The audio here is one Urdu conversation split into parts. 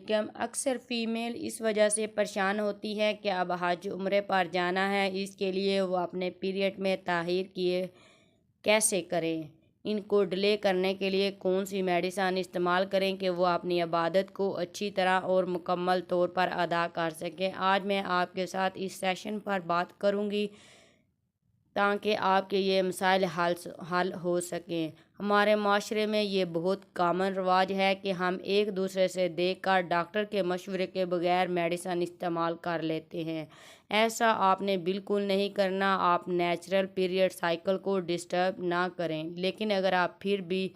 علیکم۔ اکثر فیمیل اس وجہ سے پریشان ہوتی ہے کہ اب حج عمرے پر جانا ہے، اس کے لیے وہ اپنے پیریڈ میں تاخیر کیسے کریں؟ ان کو ڈیلے کرنے کے لیے کون سی میڈیسن استعمال کریں کہ وہ اپنی عبادت کو اچھی طرح اور مکمل طور پر ادا کر سکیں؟ آج میں آپ کے ساتھ اس سیشن پر بات کروں گی تاکہ آپ کے یہ مسائل حل ہو سکیں۔ ہمارے معاشرے میں یہ بہت کامن رواج ہے کہ ہم ایک دوسرے سے دیکھ کر ڈاکٹر کے مشورے کے بغیر میڈیسن استعمال کر لیتے ہیں۔ ایسا آپ نے بالکل نہیں کرنا۔ آپ نیچرل پیریڈ سائیکل کو ڈسٹرب نہ کریں، لیکن اگر آپ پھر بھی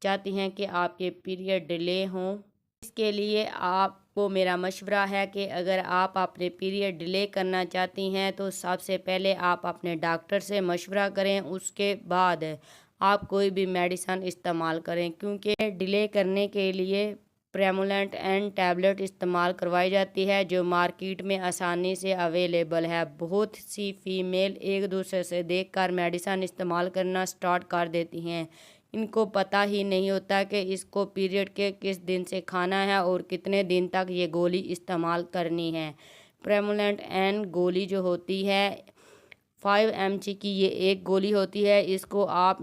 چاہتی ہیں کہ آپ کے پیریڈ ڈیلے ہوں، اس کے لیے آپ کو میرا مشورہ ہے کہ اگر آپ اپنے پیریڈ ڈیلے کرنا چاہتی ہیں تو سب سے پہلے آپ اپنے ڈاکٹر سے مشورہ کریں، اس کے بعد آپ کوئی بھی میڈیسن استعمال کریں، کیونکہ ڈیلے کرنے کے لیے پریمولنٹ اینڈ ٹیبلٹ استعمال کروائی جاتی ہے جو مارکیٹ میں آسانی سے اویلیبل ہے۔ بہت سی فیمیل ایک دوسرے سے دیکھ کر میڈیسن استعمال کرنا سٹارٹ کر دیتی ہیں۔ ان کو پتہ ہی نہیں ہوتا کہ اس کو پیریڈ کے کس دن سے کھانا ہے اور کتنے دن تک یہ گولی استعمال کرنی ہے۔ پریمولنٹ این گولی جو ہوتی ہے 5 mg کی، یہ ایک گولی ہوتی ہے، اس کو آپ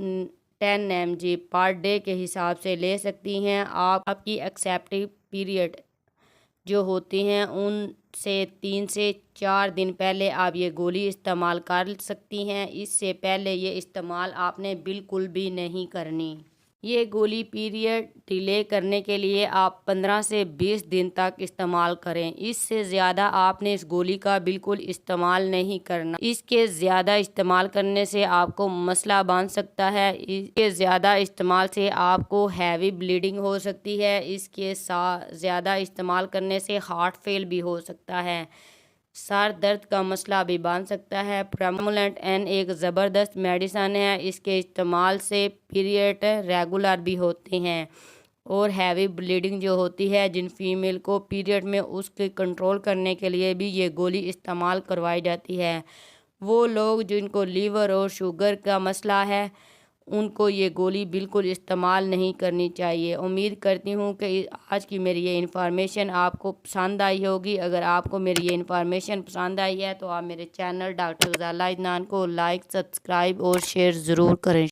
10 mg پر ڈے کے حساب سے لے سکتی ہیں۔ آپ کی ایکسیپٹیو پیریڈ جو ہوتی ہیں ان سے 3 سے 4 دن پہلے آپ یہ گولی استعمال کر سکتی ہیں، اس سے پہلے یہ استعمال آپ نے بالکل بھی نہیں کرنی۔ یہ گولی پیریڈ ڈیلے کرنے کے لیے آپ 15 سے 20 دن تک استعمال کریں، اس سے زیادہ آپ نے اس گولی کا بالکل استعمال نہیں کرنا۔ اس کے زیادہ استعمال کرنے سے آپ کو مسئلہ بن سکتا ہے، اس کے زیادہ استعمال سے آپ کو ہیوی بلیڈنگ ہو سکتی ہے، اس کے زیادہ استعمال کرنے سے ہارٹ فیل بھی ہو سکتا ہے، سر درد کا مسئلہ بھی بن سکتا ہے۔ پریمولنٹ این ایک زبردست میڈیسن ہے، اس کے استعمال سے پیریڈ ریگولر بھی ہوتے ہیں اور ہیوی بلیڈنگ جو ہوتی ہے جن فیمیل کو پیریڈ میں، اس کے کنٹرول کرنے کے لیے بھی یہ گولی استعمال کروائی جاتی ہے۔ وہ لوگ جن کو لیور اور شوگر کا مسئلہ ہے ان کو یہ گولی بالکل استعمال نہیں کرنی چاہیے۔ امید کرتی ہوں کہ آج کی میری یہ انفارمیشن آپ کو پسند آئی ہوگی۔ اگر آپ کو میری یہ انفارمیشن پسند آئی ہے تو آپ میرے چینل ڈاکٹر غزالہ عدنان کو لائک، سبسکرائب اور شیئر ضرور کریں۔